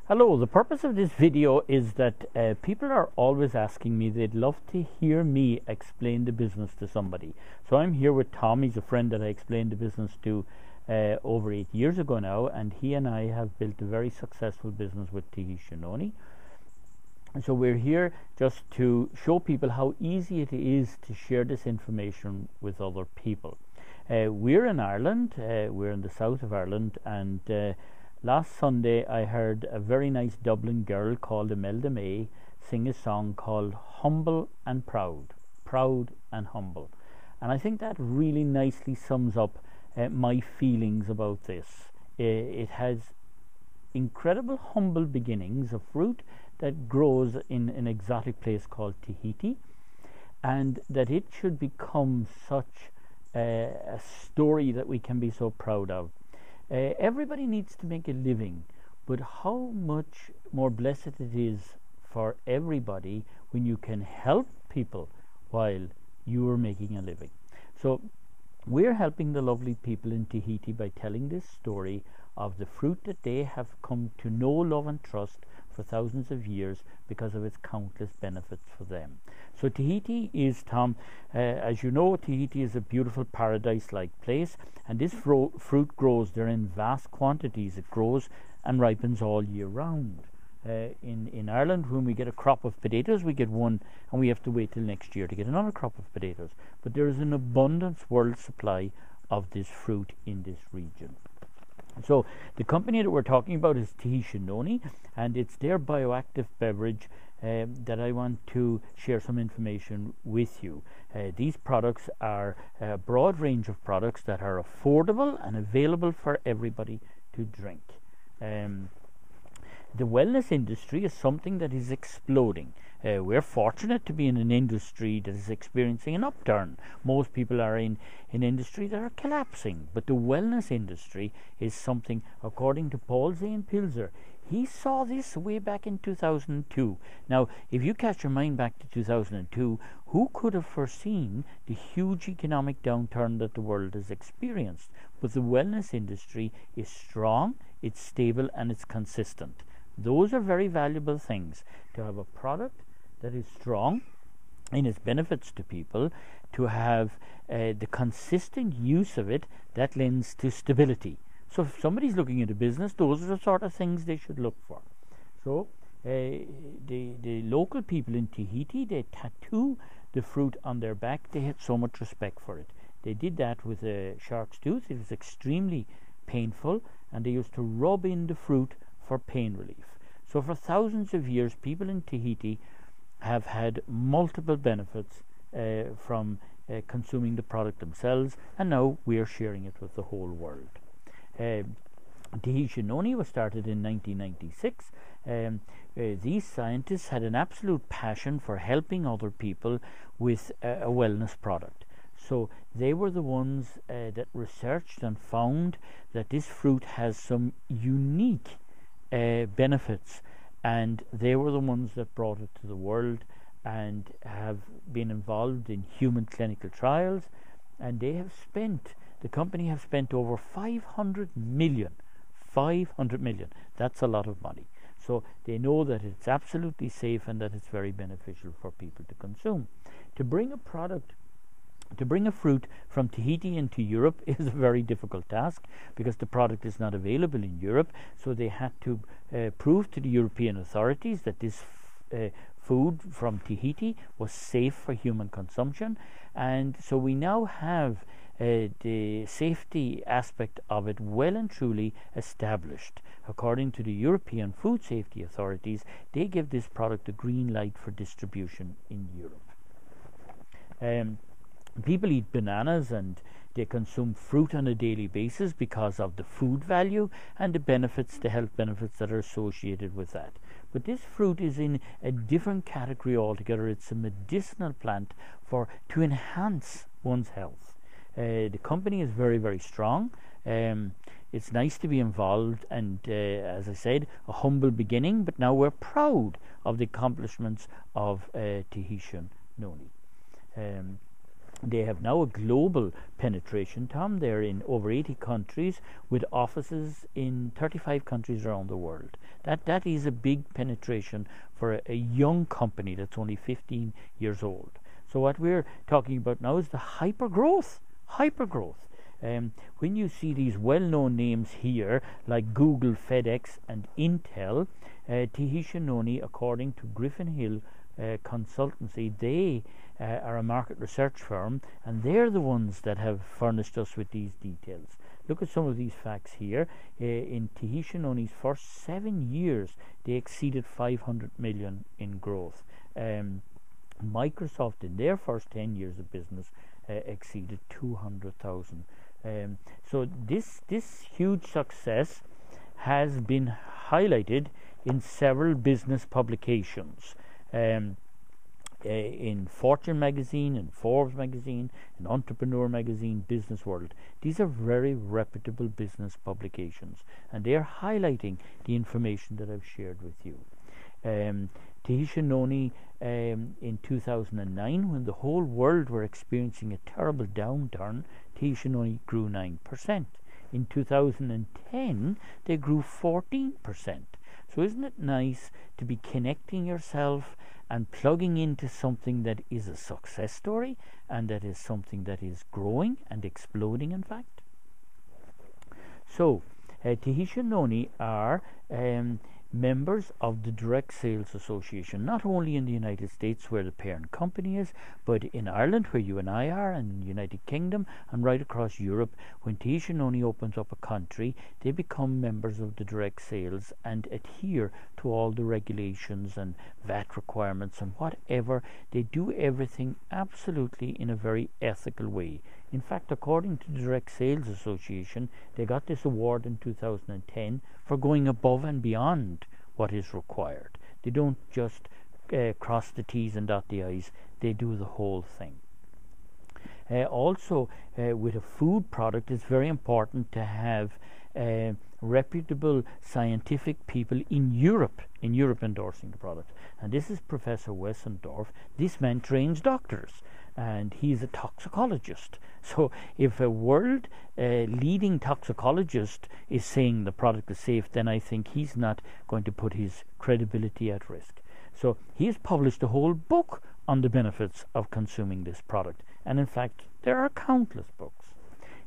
Hello, the purpose of this video is that people are always asking me, they'd love to hear me explain the business to somebody. So I'm here with Tom. He's a friend that I explained the business to over 8 years ago now, and he and I have built a very successful business with Tahitian Noni. And so we're here just to show people how easy it is to share this information with other people. We're in Ireland, we're in the south of Ireland, and last Sunday I heard a very nice Dublin girl called Imelda May sing a song called Humble and Proud, Proud and Humble. And I think that really nicely sums up my feelings about this. It has incredible humble beginnings, a fruit that grows in an exotic place called Tahiti, and that it should become such a story that we can be so proud of. Everybody needs to make a living, but how much more blessed it is for everybody when you can help people while you are making a living. So we're helping the lovely people in Tahiti by telling this story of the fruit that they have come to know, love and trust for thousands of years because of its countless benefits for them. So Tahiti is, Tom, as you know, Tahiti is a beautiful paradise-like place, and this fruit grows there in vast quantities. It grows and ripens all year round. In Ireland, when we get a crop of potatoes, we get one, and we have to wait till next year to get another crop of potatoes. But there is an abundant world supply of this fruit in this region. So the company that we're talking about is Tahitian Noni, and it's their bioactive beverage that I want to share some information with you. These products are a broad range of products that are affordable and available for everybody to drink. The wellness industry is something that is exploding. We're fortunate to be in an industry that is experiencing an upturn. Most people are in an industry that are collapsing, but the wellness industry is something, according to Paul Zane Pilzer, he saw this way back in 2002. Now, if you catch your mind back to 2002, who could have foreseen the huge economic downturn that the world has experienced? But the wellness industry is strong, it's stable, and it's consistent. Those are very valuable things. To have a product that is strong in its benefits to people, to have the consistent use of it, that lends to stability. So if somebody's looking at a business, those are the sort of things they should look for. So the local people in Tahiti, they tattoo the fruit on their back. They had so much respect for it. They did that with a shark's tooth. It was extremely painful, and they used to rub in the fruit for pain relief. So for thousands of years, people in Tahiti have had multiple benefits from consuming the product themselves, and now we are sharing it with the whole world. Tahitian Noni was started in 1996. These scientists had an absolute passion for helping other people with a wellness product. So they were the ones that researched and found that this fruit has some unique benefits, and they were the ones that brought it to the world and have been involved in human clinical trials, and they have spent, the company have spent over 500 million. That's a lot of money. So they know that it's absolutely safe and that it's very beneficial for people to consume. To bring a fruit from Tahiti into Europe is a very difficult task because the product is not available in Europe. So they had to prove to the European authorities that this food from Tahiti was safe for human consumption. And so we now have the safety aspect of it well and truly established. According to the European food safety authorities, they give this product a green light for distribution in Europe. People eat bananas and they consume fruit on a daily basis because of the food value and the benefits, the health benefits that are associated with that. But this fruit is in a different category altogether. It's a medicinal plant to enhance one's health. The company is very, very strong. It's nice to be involved, and as I said, a humble beginning, but now we're proud of the accomplishments of Tahitian Noni. They have now a global penetration, Tom. They're in over 80 countries with offices in 35 countries around the world. That is a big penetration for a young company that's only 15 years old. So what we're talking about now is the hyper growth. When you see these well-known names here, like Google, FedEx, and Intel, Tahitian Noni, according to Griffin Hill Consultancy, they are a market research firm, and they're the ones that have furnished us with these details. Look at some of these facts here. In Tahitian Noni's first 7 years, they exceeded 500 million in growth. Microsoft, in their first 10 years of business, exceeded 200,000. So this huge success has been highlighted in several business publications. In Fortune magazine, in Forbes magazine, in Entrepreneur magazine, Business World. These are very reputable business publications, and they are highlighting the information that I've shared with you. Tahitian Noni, in 2009, when the whole world were experiencing a terrible downturn, Tahitian Noni grew 9%. In 2010, they grew 14%. So isn't it nice to be connecting yourself and plugging into something that is a success story, and that is something that is growing and exploding, in fact? So, Tahitian Noni are members of the Direct Sales Association, not only in the United States where the parent company is, but in Ireland where you and I are, and in the United Kingdom, and right across Europe. When Tahitian Noni opens up a country, they become members of the direct sales and adhere to all the regulations and VAT requirements and whatever. They do everything absolutely in a very ethical way. In fact, according to the Direct Sales Association, they got this award in 2010 for going above and beyond what is required. They don't just cross the T's and dot the I's, they do the whole thing. Also, with a food product, it's very important to have reputable scientific people in Europe endorsing the product. And this is Professor Wessendorf. This man trains doctors, and he's a toxicologist. So if a world leading toxicologist is saying the product is safe, then I think he's not going to put his credibility at risk. So he has published a whole book on the benefits of consuming this product. And in fact, there are countless books.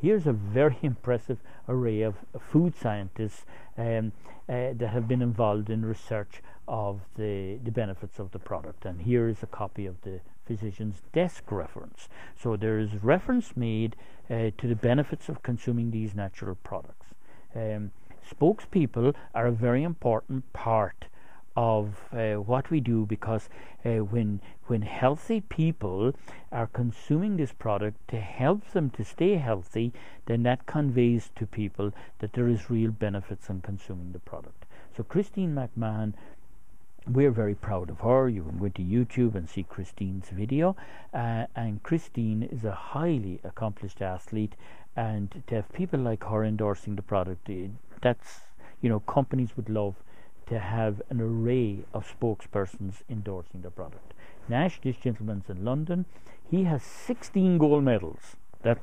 Here's a very impressive array of food scientists that have been involved in research of the benefits of the product. And here is a copy of the physician's desk reference. So there is reference made to the benefits of consuming these natural products. Spokespeople are a very important part of what we do, because when healthy people are consuming this product to help them to stay healthy, then that conveys to people that there is real benefits in consuming the product. So Christine McMahon, we're very proud of her. You can go to YouTube and see Christine's video, and Christine is a highly accomplished athlete, and to have people like her endorsing the product, that's, companies would love to have an array of spokespersons endorsing the product. Nash, this gentleman's in London. He has 16 gold medals. That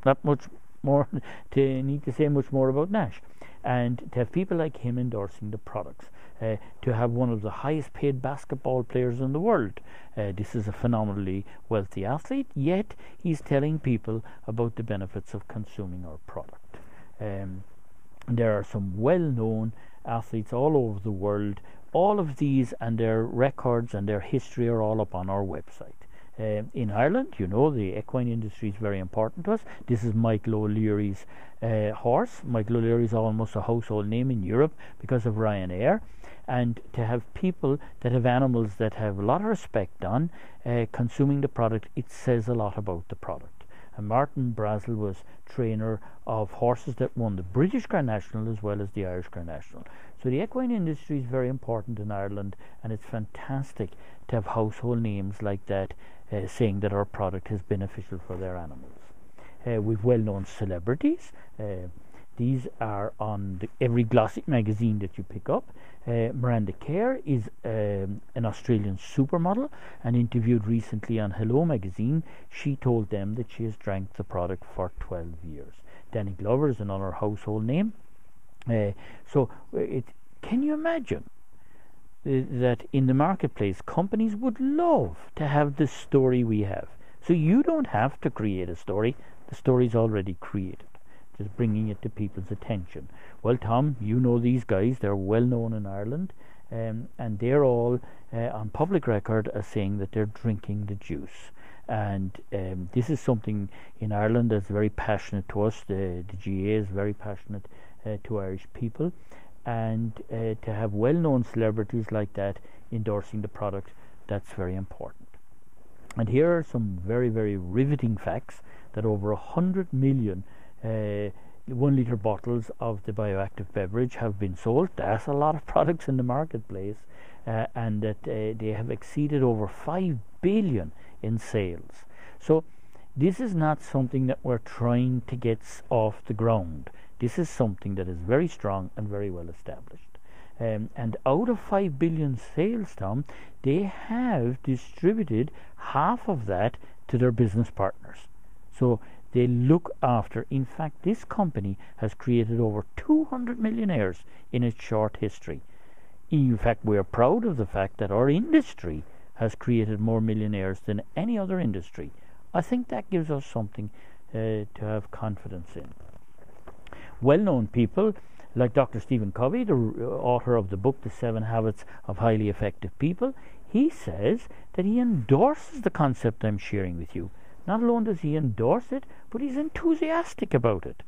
not much more to need to say much more about Nash. And to have people like him endorsing the products, to have one of the highest paid basketball players in the world. This is a phenomenally wealthy athlete, yet he's telling people about the benefits of consuming our product. There are some well-known athletes all over the world. All of these and their records and their history are all up on our website. In Ireland, the equine industry is very important to us. This is Michael O'Leary's horse. Michael O'Leary is almost a household name in Europe because of Ryanair. And to have people that have animals that have a lot of respect on consuming the product, it says a lot about the product. And Martin Brazel was trainer of horses that won the British Grand National as well as the Irish Grand National. So the equine industry is very important in Ireland, and it's fantastic to have household names like that saying that our product is beneficial for their animals. We've well-known celebrities. These are on every glossy magazine that you pick up. Miranda Kerr is an Australian supermodel, and interviewed recently on Hello magazine. She told them that she has drank the product for 12 years. Danny Glover is another household name. Can you imagine that in the marketplace, companies would love to have the story we have? So you don't have to create a story. The story's already created. Just bringing it to people's attention. Well, Tom, you know these guys. They're well known in Ireland, and they're all on public record as saying that they're drinking the juice. And this is something in Ireland that's very passionate to us. The GA is very passionate to Irish people, and to have well-known celebrities like that endorsing the product, that's very important. And here are some very, very riveting facts: that over 100 million 1 litre bottles of the bioactive beverage have been sold. That's a lot of products in the marketplace, and that they have exceeded over 5 billion in sales. So this is not something that we're trying to get off the ground. This is something that is very strong and very well established. And out of 5 billion sales, Tom, they have distributed half of that to their business partners. So they look after. In fact, this company has created over 200 millionaires in its short history. In fact, we are proud of the fact that our industry has created more millionaires than any other industry. I think that gives us something to have confidence in. Well-known people like Dr. Stephen Covey, the author of the book The 7 Habits of Highly Effective People, he says that he endorses the concept I'm sharing with you. Not alone does he endorse it, but he's enthusiastic about it.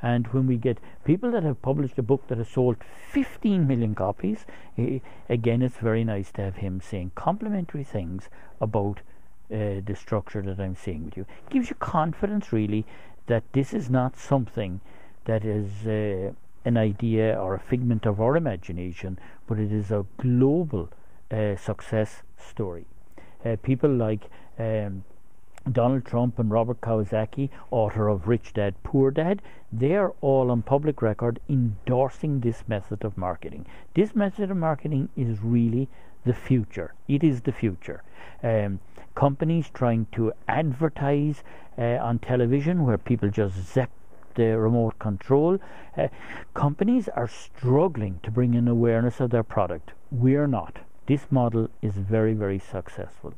And when we get people that have published a book that has sold 15 million copies, again, it's very nice to have him saying complimentary things about the structure that I'm saying with you. It gives you confidence, really, that this is not something that is an idea or a figment of our imagination, but it is a global success story. People like Donald Trump and Robert Kiyosaki, author of Rich Dad, Poor Dad, they are all on public record endorsing this method of marketing. This method of marketing is really the future. It is the future. Companies trying to advertise on television where people just zap the remote control. Companies are struggling to bring in awareness of their product. We're not. This model is very, very successful,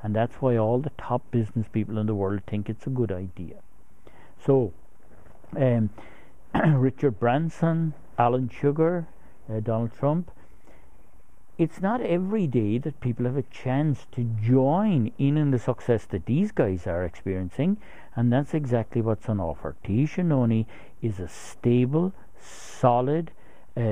and that's why all the top business people in the world think it's a good idea. So, Richard Branson, Alan Sugar, Donald Trump, it's not every day that people have a chance to join in the success that these guys are experiencing, and that's exactly what's on offer. Tahitian Noni is a stable, solid,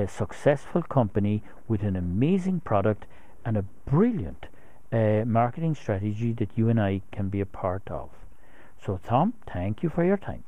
successful company with an amazing product and a brilliant marketing strategy that you and I can be a part of. So, Tom, thank you for your time.